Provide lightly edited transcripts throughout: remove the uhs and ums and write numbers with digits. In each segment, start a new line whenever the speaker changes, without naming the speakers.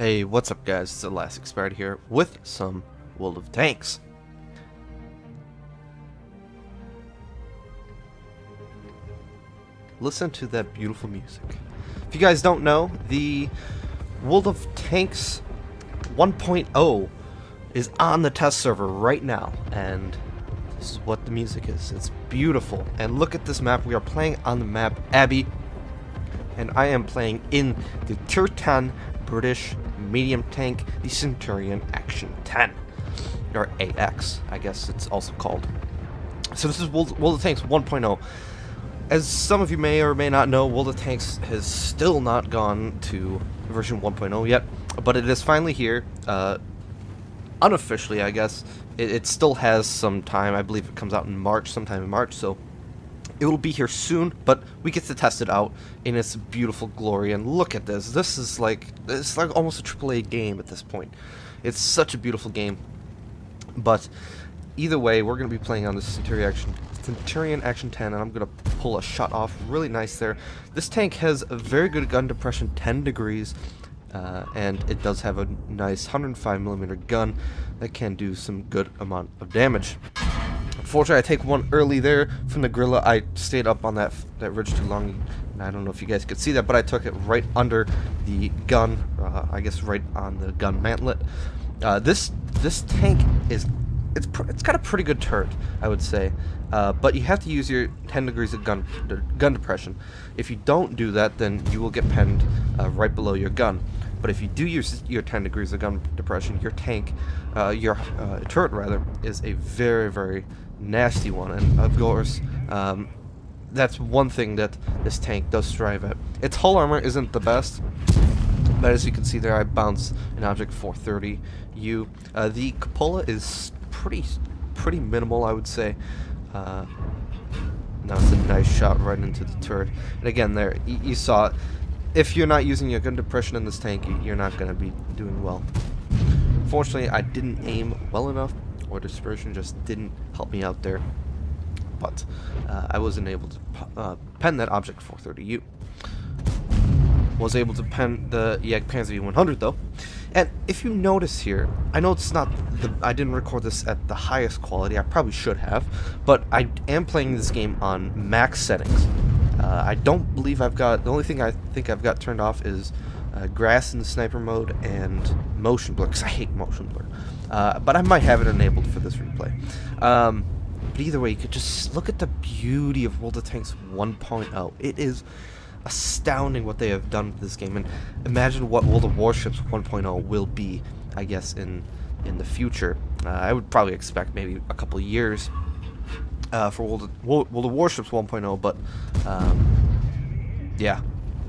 Hey, what's up guys, it's ElasticSpyder here with some World of Tanks. Listen to that beautiful music. If you guys don't know, the World of Tanks 1.0 is on the test server right now, and this is what the music is. It's beautiful, and look at this map. We are playing on the map Abbey, and I am playing in the Tier 10 British medium tank, the Centurion Action 10, or AX, I guess it's also called. So this is World of Tanks 1.0. As some of you may or may not know, World of Tanks has still not gone to version 1.0 yet, but it is finally here, unofficially, I guess. It still has some time. I believe it comes out in March, sometime in March, so it will be here soon, but we get to test it out in its beautiful glory. And look at this. This is it's like almost a AAA game at this point. It's such a beautiful game. But either way, we're going to be playing on the Centurion Action 10, and I'm going to pull a shot off really nice there. This tank has a very good gun depression, 10 degrees, and it does have a nice 105mm gun that can do some good amount of damage. Unfortunately, I take one early there from the gorilla. I stayed up on that ridge too long, and I don't know if you guys could see that, but I took it right under the gun, I guess right on the gun mantlet. This tank it's got a pretty good turret, I would say, but you have to use your 10 degrees of gun depression. If you don't do that, then you will get penned right below your gun. But if you do use your 10 degrees of gun depression, your tank, your turret rather, is a very nasty one. And of course, that's one thing that this tank does strive at. Its hull armor isn't the best, but as you can see there, I bounced an object 430U. The cupola is pretty minimal, I would say. Now it's a nice shot right into the turret. And again, there you saw it. If you're not using your gun depression in this tank, you're not going to be doing well. Fortunately, I didn't aim well enough, or dispersion just didn't help me out there. But I wasn't able to pen that object 430U. Was able to pen the Jagdpanzer V100 though. And if you notice here, I know it's not I didn't record this at the highest quality. I probably should have, but I am playing this game on max settings. I don't believe I've got, the only thing I think I've got turned off is grass in the sniper mode and motion blur, because I hate motion blur. But I might have it enabled for this replay. But either way, you could just look at the beauty of World of Tanks 1.0. It is astounding what they have done with this game, and imagine what World of Warships 1.0 will be, I guess, in the future. I would probably expect maybe a couple of years for World of Warships 1.0, but yeah,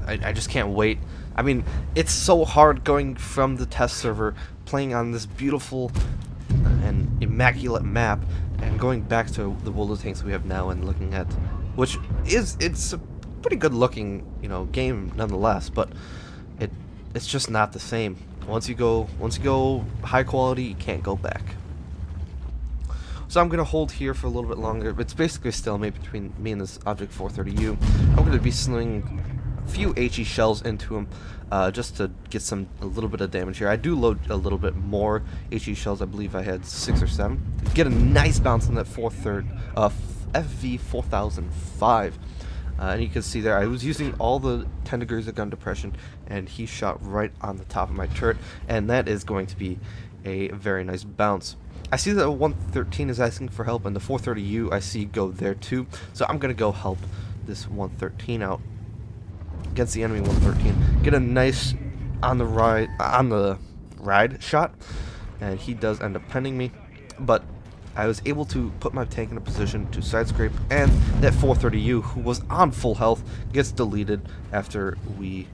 I just can't wait. I mean, it's so hard going from the test server, playing on this beautiful and immaculate map, and going back to the World of Tanks we have now and looking at, which it's a pretty good looking, game nonetheless, but it's just not the same. Once you go high quality, you can't go back. So I'm gonna hold here for a little bit longer. It's basically a stalemate between me and this object 430U. I'm gonna be slinging a few HE shells into him, just to get a little bit of damage here. I do load a little bit more HE shells. I believe I had 6 or 7. Get a nice bounce on that FV 4005. And you can see there, I was using all the 10 degrees of gun depression, and he shot right on the top of my turret, and that is going to be a very nice bounce. I see that 113 is asking for help, and the 430U I see go there too, so I'm going to go help this 113 out against the enemy 113. Get a nice on the ride shot, and he does end up penning me, but I was able to put my tank in a position to side scrape, and that 430U, who was on full health, gets deleted after we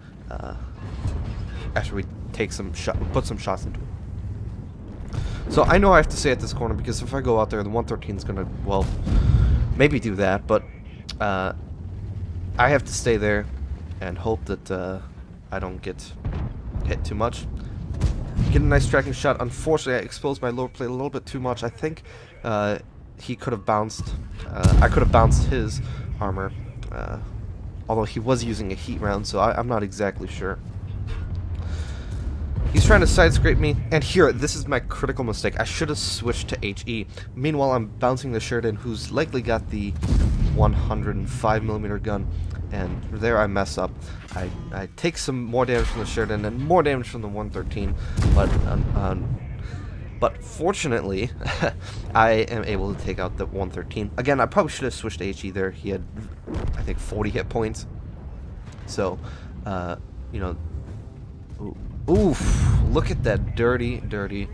put some shots into him. So I know I have to stay at this corner, because if I go out there, the 113 is gonna, well, maybe do that, but I have to stay there and hope that I don't get hit too much. Get a nice tracking shot. Unfortunately, I exposed my lower plate a little bit too much. I think he could have bounced. I could have bounced his armor, although he was using a heat round, so I'm not exactly sure. He's trying to side scrape me, and here, this is my critical mistake. I should have switched to HE. Meanwhile, I'm bouncing the Sheridan, who's likely got the 105mm gun, and there I mess up. I take some more damage from the Sheridan and more damage from the 113, but fortunately, I am able to take out the 113. Again, I probably should have switched to HE there. He had, I think, 40 hit points. So, you know, oof, look at that dirty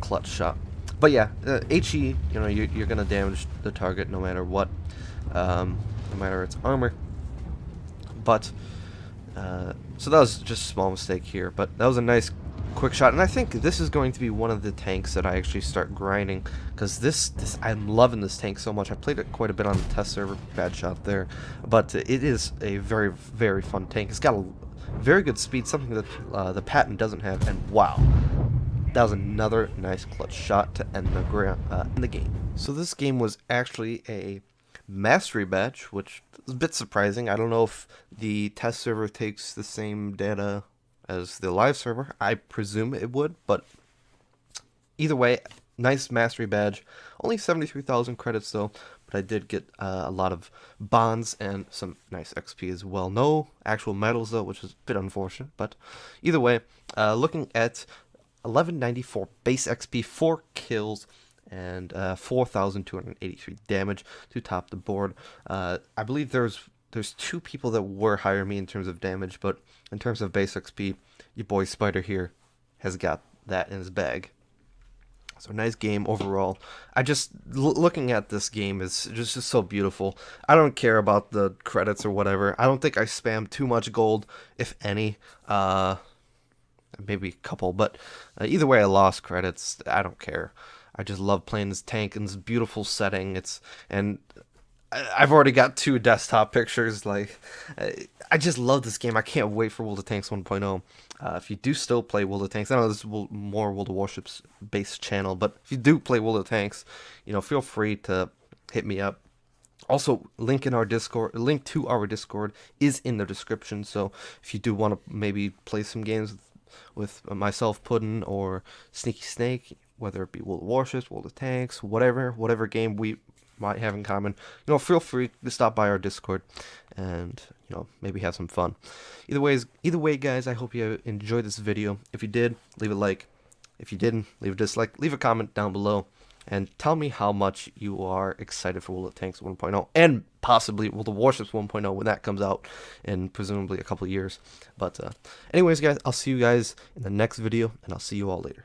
clutch shot. But yeah, HE, you know, you're gonna damage the target no matter what, no matter its armor. But so that was just a small mistake here, but that was a nice quick shot, and I think this is going to be one of the tanks that I actually start grinding, because this I'm loving this tank so much. I played it quite a bit on the test server. Bad shot there, but it is a very fun tank. It's got a very good speed, something that the patent doesn't have, and wow, that was another nice clutch shot to end the game. So this game was actually a mastery badge, which is a bit surprising. I don't know if the test server takes the same data as the live server. I presume it would, but either way, nice mastery badge. Only 73,000 credits though, but I did get a lot of bonds and some nice XP as well. No actual medals though, which is a bit unfortunate, but either way, looking at 1194 base XP, 4 kills, and 4,283 damage to top the board. I believe there's 2 people that were higher than me in terms of damage, but in terms of base XP, your boy Spider here has got that in his bag. So nice game overall. I just looking at this game is just so beautiful. I don't care about the credits or whatever. I don't think I spammed too much gold, if any. Maybe a couple, but either way, I lost credits. I don't care. I just love playing this tank in this beautiful setting. I've already got 2 desktop pictures. Like, I just love this game. I can't wait for World of Tanks 1.0. If you do still play World of Tanks, I know this is more World of Warships based channel, but if you do play World of Tanks, you know, feel free to hit me up. Also, link to our Discord is in the description. So if you do want to maybe play some games with myself, Puddin, or Sneaky Snake, whether it be World of Warships, World of Tanks, whatever game we might have in common, you know, feel free to stop by our Discord and, you know, maybe have some fun. Either way, guys, I hope you enjoyed this video. If you did, leave a like. If you didn't, leave a dislike. Leave a comment down below and tell me how much you are excited for World of Tanks 1.0 and possibly World of Warships 1.0 when that comes out in presumably a couple years. But anyways, guys, I'll see you guys in the next video, and I'll see you all later.